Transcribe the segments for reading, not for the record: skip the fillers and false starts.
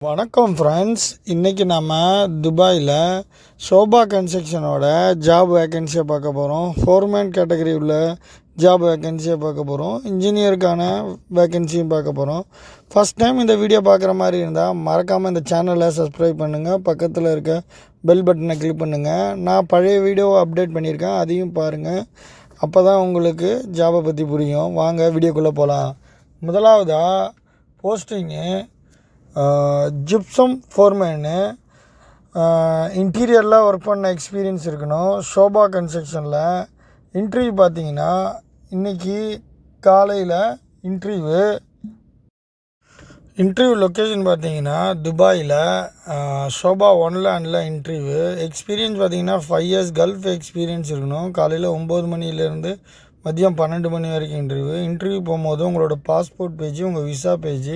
வணக்கம் ஃப்ரெண்ட்ஸ், இன்றைக்கி நம்ம துபாயில் ஷோபா கன்ஸ்ட்ரக்ஷனோட ஜாப் வேக்கன்சியை பார்க்க போகிறோம். ஃபோர்மேன் கேட்டகரி உள்ள ஜாப் வேக்கன்சியை பார்க்க போகிறோம். இன்ஜினியருக்கான வேக்கன்சியும் பார்க்க போகிறோம். ஃபஸ்ட் டைம் இந்த வீடியோ பார்க்குற மாதிரி இருந்தால் மறக்காமல் இந்த சேனலை சப்ஸ்கிரைப் பண்ணுங்கள். பக்கத்தில் இருக்க பெல் பட்டனை கிளிக் பண்ணுங்கள். நான் பழைய வீடியோவை அப்டேட் பண்ணியிருக்கேன், அதையும் பாருங்கள். அப்போ தான் உங்களுக்கு ஜாபை பற்றி புரியும். வாங்க வீடியோக்குள்ளே போகலாம். முதலாவதாக போஸ்டிங்கு ஜிப்சம் ஃபோர்மேனு, இன்டீரியரில் ஒர்க் பண்ண எக்ஸ்பீரியன்ஸ் இருக்கணும். ஷோபா கன்ஸ்ட்ரக்ஷனில் இன்டர்வியூ பார்த்தீங்கன்னா இன்றைக்கி காலையில் இன்டர்வியூ லொக்கேஷன் பார்த்தீங்கன்னா துபாயில் ஷோபா ஒன்லேண்டில் இன்டர்வியூ. எக்ஸ்பீரியன்ஸ் பார்த்தீங்கன்னா 5 years கல்ஃப் எக்ஸ்பீரியன்ஸ் இருக்கணும். காலையில் 9 மணிலேருந்து மதியம் 12 மணி வரைக்கும் இன்டர்வியூ போகும்போது உங்களோட பாஸ்போர்ட் பேஜ், உங்கள் விசா பேஜ்,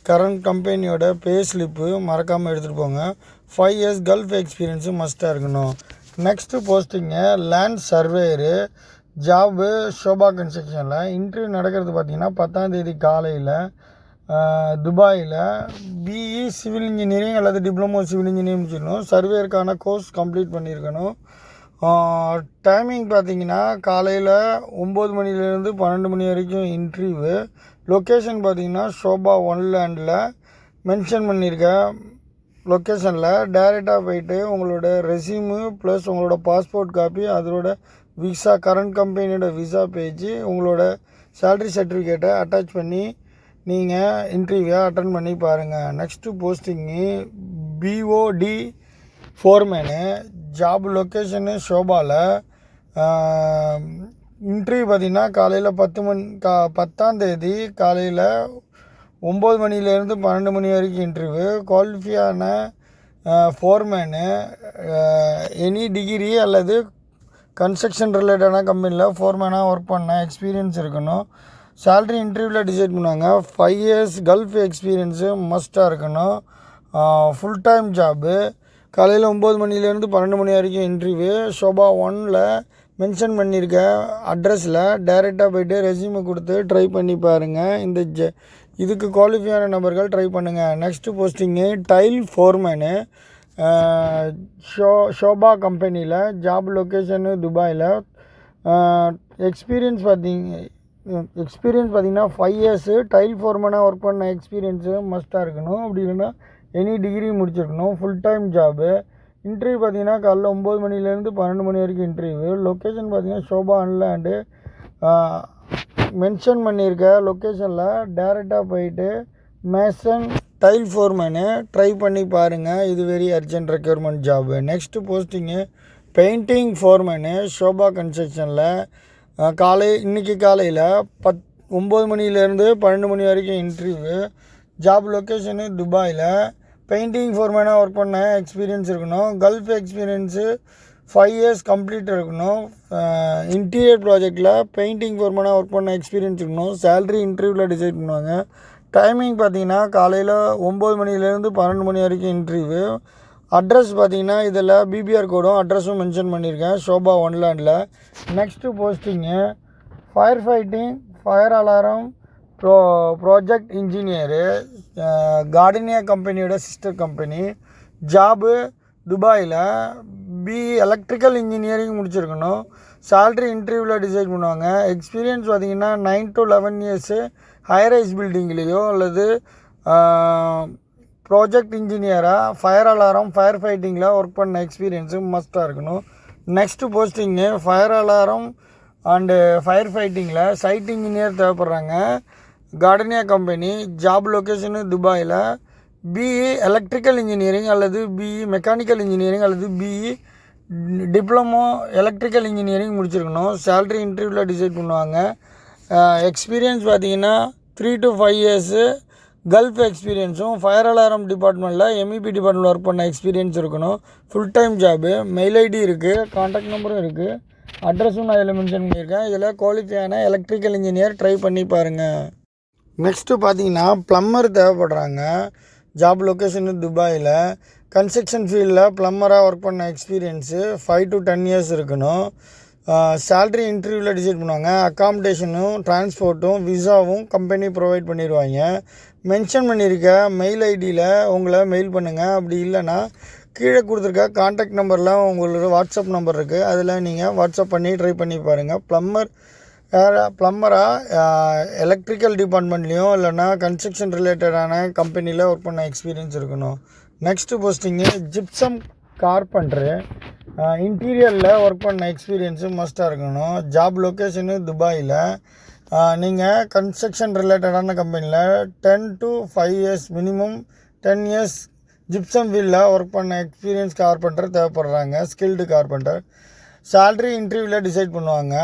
கரண்ட் கம்பெனியோட பே ஸ்லிப்பு மறக்காமல் எடுத்துகிட்டு போங்க. 5 years கல்ஃப் எக்ஸ்பீரியன்ஸும் மஸ்ட்டாக இருக்கணும். Next posting land surveyor job Sobha கன்ஸ்ட்ரக்ஷனில். இன்டர்வியூ நடக்கிறது பார்த்திங்கன்னா 10ஆம் தேதி காலையில் துபாயில். பிஇ சிவில் இன்ஜினியரிங் அல்லது டிப்ளமோ சிவில் இன்ஜினியரிங் முடிச்சிருக்கணும். சர்வேயருக்கான கோர்ஸ் கம்ப்ளீட் பண்ணியிருக்கணும். டைமிங் பார்த்திங்கன்னா காலையில் 9 மணிலேருந்து 12 மணி வரைக்கும் இன்டர்வியூ. லொக்கேஷன் பார்த்திங்கன்னா ஷோபா ஒன்லேண்டில் மென்ஷன் பண்ணியிருக்க லொக்கேஷனில் டைரெக்டாக போயிட்டு உங்களோட ரெஸ்யூமு ப்ளஸ் உங்களோட பாஸ்போர்ட் காப்பி, அதோட விசா, கரண்ட் கம்பெனியோட விசா பேஜ், உங்களோட சேலரி சர்டிஃபிகேட்டை அட்டாச் பண்ணி நீங்கள் இன்டர்வியூவை அட்டன் பண்ணி பாருங்கள். Next posting POD foreman job location ஷோபாவில். இன்டர்வியூ பார்த்திங்கன்னா காலையில் 10ஆம் தேதி காலையில் 9 மணிலேருந்து 12 மணி வரைக்கும் இன்டர்வியூ. குவாலிஃபையான ஃபோர்மேனு எனி டிகிரி அல்லது கன்ஸ்ட்ரக்ஷன் ரிலேட்டடான கம்பெனியில் ஃபோர்மேனாக ஒர்க் பண்ண எக்ஸ்பீரியன்ஸ் இருக்கணும். சேலரி இன்டர்வியூவில் டிசைட் பண்ணுவாங்க. 5 years கல்ஃப் எக்ஸ்பீரியன்ஸு மஸ்ட்டாக இருக்கணும். Full time job. காலையில் 9 மணிலேருந்து 12 மணி வரைக்கும் இன்டர்வியூ. ஷோபா 1ல் மென்ஷன் பண்ணியிருக்க அட்ரஸில் டைரெக்டாக போய்ட்டு ரெஸ்யூமை கொடுத்து ட்ரை பண்ணி பாருங்கள். இதுக்கு குவாலிஃபையான நபர்கள் ட்ரை பண்ணுங்கள். Next posting tile foreman Sobha கம்பெனியில். ஜாப் லொக்கேஷனு துபாயில். எக்ஸ்பீரியன்ஸ் பார்த்திங்கன்னா 5 years டைல் ஃபோர்மேனாக ஒர்க் பண்ண எக்ஸ்பீரியன்ஸு மஸ்ட்டாக இருக்கணும். அப்படி இல்லைன்னா எனி டிகிரி முடிச்சிருக்கணும். Full time job. இன்டர்வியூ பார்த்திங்கன்னா காலைல 9 மணிலேருந்து 12 மணி வரைக்கும் இன்டர்வியூ. லொக்கேஷன் பார்த்திங்கன்னா ஷோபா ஒன்லேண்டு மென்ஷன் பண்ணியிருக்க லொக்கேஷனில் டைரெக்டாக போயிட்டு மேசன் டைல் ஃபோர்மேனு ட்ரை பண்ணி பாருங்கள். இது very urgent requirement job. Next posting painting foreman Sobha கன்ஸ்ட்ரக்ஷனில். இன்றைக்கி காலையில் 9 மணிலேருந்து 12 மணி வரைக்கும் இன்டர்வியூ. ஜாப் லொக்கேஷனு துபாயில். பெயிண்டிங் ஃபோர்மேனாக ஒர்க் பண்ண எக்ஸ்பீரியன்ஸ் இருக்கணும். கல்ஃப் எக்ஸ்பீரியன்ஸு 5 years கம்ப்ளீட் இருக்கணும். இன்டீரியர் ப்ராஜெக்டில் பெயிண்டிங் ஃபோர்மேனாக ஒர்க் பண்ண எக்ஸ்பீரியன்ஸ் இருக்கணும். சேலரி இன்டர்வியூவில் டிசைட் பண்ணுவாங்க. டைமிங் பார்த்திங்கன்னா காலையில் 9 மணிலேருந்து 12 மணி வரைக்கும் இன்டர்வியூ. அட்ரஸ் பார்த்திங்கன்னா இதில் பிபிஆர் கோடும் அட்ரஸும் மென்ஷன் பண்ணியிருக்கேன் ஷோபா ஒன்லேண்டில். Next posting fire fighting fire alarm project engineer Gardenia கம்பெனியோட சிஸ்டர் கம்பெனி. ஜாபு துபாயில். எலக்ட்ரிக்கல் இன்ஜினியரிங் முடிச்சிருக்கணும். சேலரி இன்டர்வியூவில் டிசைட் பண்ணுவாங்க. எக்ஸ்பீரியன்ஸ் பார்த்திங்கன்னா 9 to 11 years ஹைரைஸ் பில்டிங்லேயோ அல்லது ப்ராஜெக்ட் இன்ஜினியராக ஃபயர் அலாரம் ஃபயர் ஃபைட்டிங்கில் ஒர்க் பண்ண எக்ஸ்பீரியன்ஸு மஸ்ட்டாக இருக்கணும். Next posting fire alarm and fire ஃபைட்டிங்கில் சைட் இன்ஜினியர் தேவைப்படுறாங்க. Gardenia company. ஜாப் லொக்கேஷனு துபாயில். பிஇ எலக்ட்ரிக்கல் இன்ஜினியரிங் அல்லது பிஇ மெக்கானிக்கல் இன்ஜினியரிங் அல்லது பிஇ டிப்ளமோ எலக்ட்ரிக்கல் இன்ஜினியரிங் முடிச்சிருக்கணும். சேலரி இன்டர்வியூவில் டிசைட் பண்ணுவாங்க. எக்ஸ்பீரியன்ஸ் பார்த்திங்கன்னா 3 to 5 years கல்ஃப் எக்ஸ்பீரியன்ஸும் ஃபயர் அலாரம் டிபார்ட்மெண்ட்டில் எம்இபி டிபார்ட்மெண்ட்டில் ஒர்க் பண்ண எக்ஸ்பீரியன்ஸ் இருக்கணும். Full time job. Mail ID இருக்குது, கான்டாக்ட் நம்பரும் இருக்குது, அட்ரஸும் நான் இதில் மென்ஷன் பண்ணியிருக்கேன். இதில் குவாலிஃபையான எலக்ட்ரிக்கல் இன்ஜினியர் ட்ரை பண்ணி பாருங்கள். நெக்ஸ்ட்டு பார்த்திங்கன்னா ப்ளம்மர் தேவைப்படுறாங்க. ஜாப் லொக்கேஷனு துபாயில். கன்ஸ்ட்ரக்ஷன் ஃபீல்டில் ப்ளம்மராக ஒர்க் பண்ண எக்ஸ்பீரியன்ஸு 5 to 10 years இருக்கணும். சேலரி இன்டர்வியூவில் டிசைட் பண்ணுவாங்க. அக்காமடேஷனும் டிரான்ஸ்போர்ட்டும் விசாவும் கம்பெனி ப்ரொவைட் பண்ணிடுவாங்க. மென்ஷன் பண்ணியிருக்க மெயில் ஐடியில் உங்களை மெயில் பண்ணுங்கள். அப்படி இல்லைன்னா கீழே கொடுத்துருக்க கான்டாக்ட் நம்பரில் உங்களோட வாட்ஸ்அப் நம்பர் இருக்குது, அதில் நீங்கள் வாட்ஸ்அப் பண்ணி ட்ரை பண்ணி பாருங்கள். ப்ளம்பராக எலக்ட்ரிக்கல் டிபார்ட்மெண்ட்லேயும் இல்லைன்னா கன்ஸ்ட்ரக்ஷன் ரிலேட்டடான கம்பெனியில் ஒர்க் பண்ண எக்ஸ்பீரியன்ஸ் இருக்கணும். நெக்ஸ்ட்டு போஸ்டிங்கு ஜிப்சம் கார்பெண்டரு, இன்டீரியரில் ஒர்க் பண்ண எக்ஸ்பீரியன்ஸு மஸ்ட்டாக இருக்கணும். ஜாப் லொக்கேஷனு துபாயில். நீங்கள் கன்ஸ்ட்ரக்ஷன் ரிலேட்டடான கம்பெனியில் 10 to 5 years minimum 10 years gypsum ஃபீல்டில் ஒர்க் பண்ண எக்ஸ்பீரியன்ஸ் கார்பெண்டர் தேவைப்படுறாங்க, ஸ்கில்டு கார்பெண்டர். சேல்ரி இன்டர்வியூவில் டிசைட் பண்ணுவாங்க.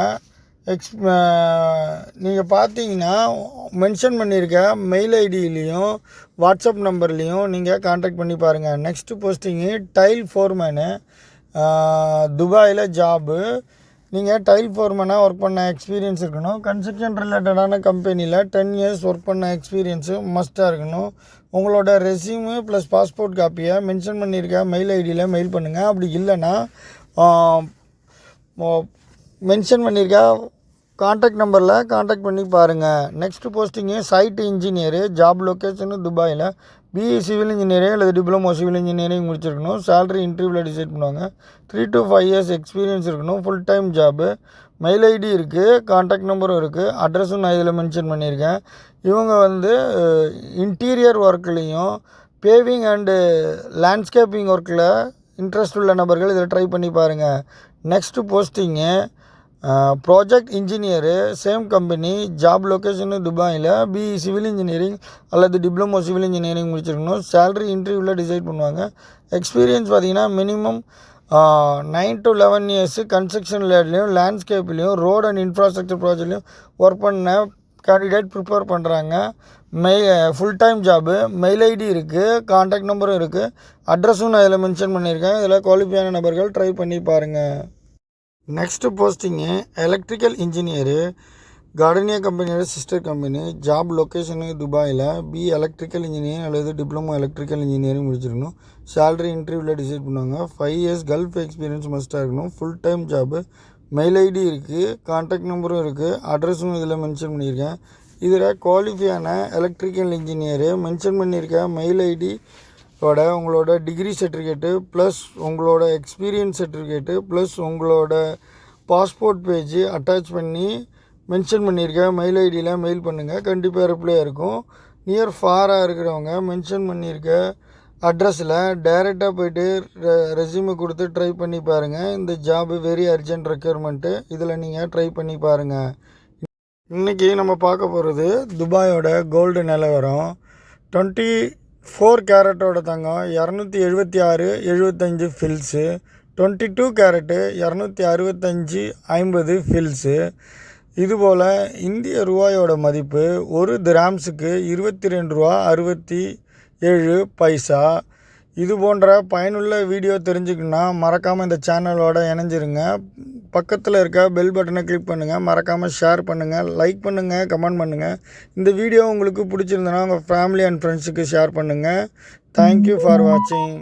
நீங்கள் பார்த்தீங்கன்னா மென்ஷன் பண்ணியிருக்க மெயில் ஐடியிலையும் வாட்ஸ்அப் நம்பர்லேயும் நீங்கள் கான்டாக்ட் பண்ணி பாருங்கள். நெக்ஸ்ட்டு போஸ்டிங்கு டைல் ஃபோர்மேனு, துபாயில் ஜாபு. நீங்கள் டைல் ஃபோர்மேனாக ஒர்க் பண்ண எக்ஸ்பீரியன்ஸ் இருக்கணும். கன்ஸ்ட்ரக்ஷன் ரிலேட்டடான கம்பெனியில் 10 years ஒர்க் பண்ண எக்ஸ்பீரியன்ஸு மஸ்ட்டாக இருக்கணும். உங்களோட ரெஸ்யூமு ப்ளஸ் பாஸ்போர்ட் காப்பியை மென்ஷன் பண்ணியிருக்க மெயில் ஐடியில் மெயில் பண்ணுங்கள். அப்படி இல்லைன்னா மென்ஷன் பண்ணியிருக்க கான்டாக்ட் நம்பரில் கான்டாக்ட் பண்ணி பாருங்கள். Next posting site engineer, job location துபாயில். பிஇ சிவில் இன்ஜினியரிங் அல்லது டிப்ளமோ சிவில் இன்ஜினியரிங் முடிச்சிருக்கணும். சேலரி இன்டர்வியூவில் டிசைட் பண்ணுவாங்க. 3 to 5 years எக்ஸ்பீரியன்ஸ் இருக்கணும். Full time job. Mail ID இருக்குது, கான்டாக்ட் நம்பரும் இருக்குது, அட்ரஸும் நான் இதில் மென்ஷன் பண்ணியிருக்கேன். இவங்க இன்டீரியர் ஒர்க்லேயும் பேவிங் அண்டு லேண்ட்ஸ்கேப்பிங் ஒர்க்கில் இன்ட்ரெஸ்ட் உள்ள நபர்கள் இதில் ட்ரை பண்ணி பாருங்கள். Next posting project engineer, same company, job location துபாயில். பிஇ சிவில் இன்ஜினியரிங் அல்லது டிப்ளமோ சிவில் இன்ஜினியரிங் முடிச்சிருக்கணும். சேலரி இன்டர்வியூவில் டிசைட் பண்ணுவாங்க. எக்ஸ்பீரியன்ஸ் பார்த்திங்கன்னா மினிமம் 9 to 11 years கன்ஸ்ட்ரக்ஷன் லேட்லேயும் லேண்ட்ஸ்கேப்லேயும் ரோட் அண்ட் இன்ஃப்ராஸ்ட்ரக்சர் ப்ராஜெக்ட்லேயும் ஒர்க் பண்ண கேண்டிடேட் ப்ரிப்பேர் பண்ணுறாங்க. Full time job. Mail ID இருக்குது, கான்டாக்ட் நம்பரும் இருக்குது, அட்ரஸும் நான் இதில் மென்ஷன் பண்ணியிருக்கேன். இதில் குவாலிஃபையான நபர்கள் ட்ரை பண்ணி பாருங்கள். Next posting electrical engineer, Gardenia கம்பெனியோட சிஸ்டர் கம்பெனி. ஜாப் லொக்கேஷனு துபாயில். பிஇ எலக்ட்ரிக்கல் இன்ஜினியரிங் அல்லது டிப்ளமோ எலக்ட்ரிக்கல் இன்ஜினியரிங் முடிச்சிருக்கணும். சேலரி இன்டர்வியூவில் டிசைட் பண்ணுவாங்க. 5 years கல்ஃப் எக்ஸ்பீரியன்ஸ் மஸ்ட்டாக இருக்கணும். Full time job. Mail ID இருக்குது, கான்டாக்ட் நம்பரும் இருக்குது, அட்ரஸும் இதில் மென்ஷன் பண்ணியிருக்கேன். இதில் குவாலிஃபையான எலக்ட்ரிக்கல் இன்ஜினியரு மென்ஷன் பண்ணியிருக்க மெயில் ஐடி உங்களோட டிகிரி சர்டிஃபிகேட்டு ப்ளஸ் உங்களோட எக்ஸ்பீரியன்ஸ் சர்டிஃபிகேட்டு ப்ளஸ் உங்களோட பாஸ்போர்ட் பேஜ் அட்டாச் பண்ணி மென்ஷன் பண்ணியிருக்க மெயில் ஐடியில் மெயில் பண்ணுங்கள். கண்டிப்பாக ரிப்ளை இருக்கும். நியர் ஃபாராக இருக்கிறவங்க மென்ஷன் பண்ணியிருக்க அட்ரஸில் டைரெக்டாக போய்ட்டு ரெஸ்யூமை கொடுத்து ட்ரை பண்ணி பாருங்கள். இந்த ஜாபு வெரி அர்ஜென்ட் ரெக்யர்மெண்ட்டு. இதில் நீங்கள் ட்ரை பண்ணி பாருங்கள். இன்றைக்கி நம்ம பார்க்க போகிறது துபாயோட கோல்டு நிலவரம். 24 கேரட்டோட தங்கம் 276.75 ஃபில்ஸு. 22 carrot 265.50 fils. இதுபோல் இந்திய ரூபாயோட மதிப்பு ஒரு கிராம்ஸுக்கு 22.67 ரூபா. இது போன்ற பயனுள்ள வீடியோ தெரிஞ்சுக்கணுன்னா மறக்காமல் இந்த சேனலோட இணைஞ்சிருங்க. பக்கத்தில் இருக்க பெல் பட்டனை கிளிக் பண்ணுங்கள். மறக்காமல் ஷேர் பண்ணுங்கள், லைக் பண்ணுங்கள், கமெண்ட் பண்ணுங்கள். இந்த வீடியோ உங்களுக்கு பிடிச்சிருந்தனா உங்கள் ஃபேமிலி அண்ட் ஃப்ரெண்ட்ஸுக்கு ஷேர் பண்ணுங்கள். தேங்க்யூ ஃபார் வாட்சிங்.